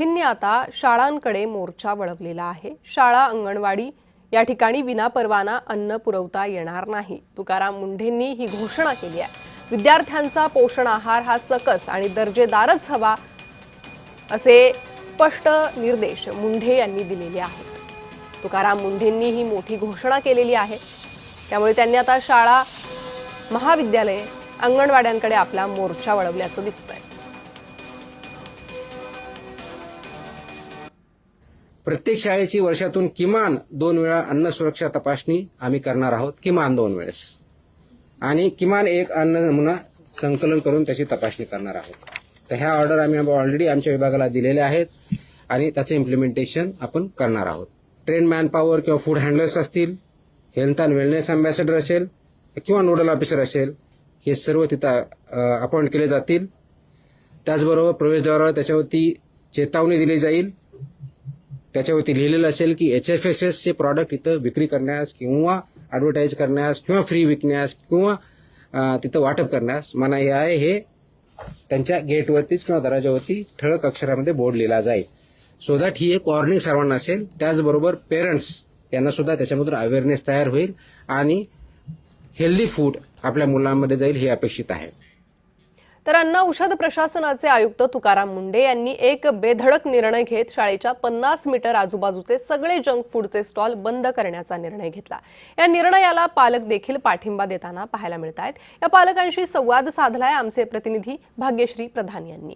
यांनी आता शाळांकडे मोर्चा वळवलेला आहे। शाळा अंगणवाडी या ठिकाणी विनापरवाना अन्न पुरवता येणार नाही। तुकाराम मुंढेंनी ही घोषणा केली आहे। विद्यार्थ्यांचा पोषण आहार हा सकस आणि दर्जेदारच हवा असे स्पष्ट निर्देश मुंढे यांनी दिलेले आहेत। तुकाराम मुंढेंनी ही मोठी घोषणा केलेली आहे। त्यामुळे त्यांनी आता शाळा महाविद्यालय अंगणवाड्यांकडे आपला मोर्चा वळवल्याचं दिसतंय। प्रत्येक शाळेची वर्षातून किमान 2 वेळा अन्न सुरक्षा तपासणी आम्ही करणार आहोत, किमान 2 वेळेस, आणि किमान एक अन्न नमुना संकलन करून त्याची तपासणी करणार आहोत। तर ह्या ऑर्डर आम्ही ऑलरेडी आमच्या विभागाला दिलेल्या आहेत आणि त्याचे इम्प्लिमेंटेशन आपण करणार आहोत। ट्रेन मॅनपॉवर किंवा फूड हँडलर्स असतील, हेल्थ अँड वेलनेस अँबॅसेडर असेल किंवा नोडल ऑफिसर असेल, हे सर्व तिथं अपॉइंट केले जातील। त्याचबरोबर प्रवेशद्वारावर त्याच्यावरती चेतावणी दिली जाईल। त्याच्यावरती लिहिलेलं असेल की HFSS चे प्रॉडक्ट इथं विक्री करण्यास किंवा ॲडव्हर्टाईज करण्यास किंवा फ्री विकण्यास किंवा तिथं वाटप करण्यास मनाई आहे, हे त्यांच्या गेटवरतीच किंवा दरवाजावरती ठळक अक्षरामध्ये बोर्ड लिहिला जाईल, सो दॅट ही एक वॉर्निंग सर्वांना असेल। त्याचबरोबर पेरेंट्स यांना सुद्धा त्याच्यामधून अवेअरनेस तयार होईल आणि हेल्दी फूड आपल्या मुलांमध्ये जाईल, हे अपेक्षित आहे। तर अन्न औषध प्रशासनाचे आयुक्त तुकाराम मुंढे यांनी एक बेधडक निर्णय घेत शाळेच्या 50 मीटर आजूबाजूचे सगळे जंक फूडचे स्टॉल बंद करण्याचा निर्णय घेतला। या निर्णयाला पालक देखील पाठिंबा देताना पाहायला मिळतायत। या पालकांशी संवाद साधलाय आमचे प्रतिनिधी भाग्यश्री प्रधान यांनी।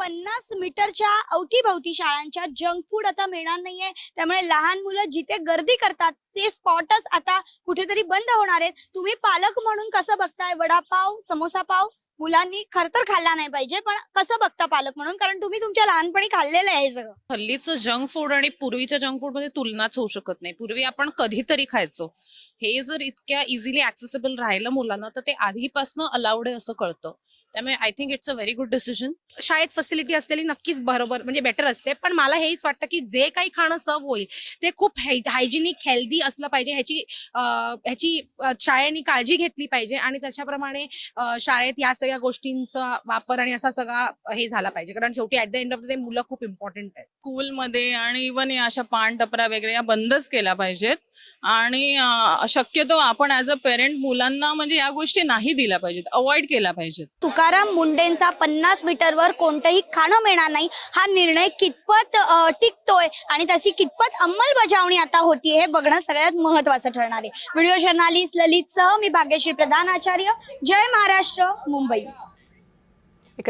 50 मीटरच्या अवतीभवती शाळांच्या जंक फूड आता मिळणार नाहीये, त्यामुळे लहान मुलं जिथे गर्दी करतात ते स्पॉटच आता कुठेतरी बंद होणार आहेत। तुम्ही पालक म्हणून कसं बघताय? वडापाव, समोसा पाव मुलांनी खरं तर खाल्ला नाही पाहिजे, पण कसं बघता पालक म्हणून? कारण तुम्ही तुमच्या लहानपणी खाल्लेलं आहे सगळं। हल्लीचं जंक फूड आणि पूर्वीच्या जंक फूड मध्ये तुलनाच होऊ शकत नाही। पूर्वी आपण कधीतरी खायचो, हे जर इतक्या इझिली ऍक्सेसिबल राहिलं मुलांना तर ते आधीपासून अलाउड आहे असं कळतं। त्यामुळे I think it's a very good decision. शाळेत फॅसिलिटी असलेली नक्कीच बरोबर म्हणजे बेटर असते, पण मला हेच वाटतं की जे काही खाणं सर्व होईल ते खूप हायजिनिक हेल्दी असलं पाहिजे। ह्याची शाळेने काळजी घेतली पाहिजे आणि त्याच्याप्रमाणे शाळेत या सगळ्या गोष्टींचा वापर आणि असा सगळा हे झाला पाहिजे, कारण शेवटी at the end of the day मुलं खूप इम्पॉर्टंट आहेत। स्कूलमध्ये आणि इव्हन या अशा पान टपऱ्या वगैरे या बंदच केल्या पाहिजेत आणि शक्यतो आपण ऍज अ पेरेंट मुलांना म्हणजे या गोष्टी नाही दिल्या पाहिजेत, अवॉइड केल्या पाहिजेत। तुकाराम मुंढेंचा 50 मीटरवर कोणतंही खाणं मिळणार नाही हा निर्णय कितपत टिकतोय आणि त्याची कितपत अंमलबजावणी आता होतीये हे बघणं सगळ्यात महत्त्वाचं ठरणार आहे। व्हिडिओ जर्नालिस्ट ललितसह मी भाग्यश्री प्रधान आचार्य, जय महाराष्ट्र, मुंबई। एक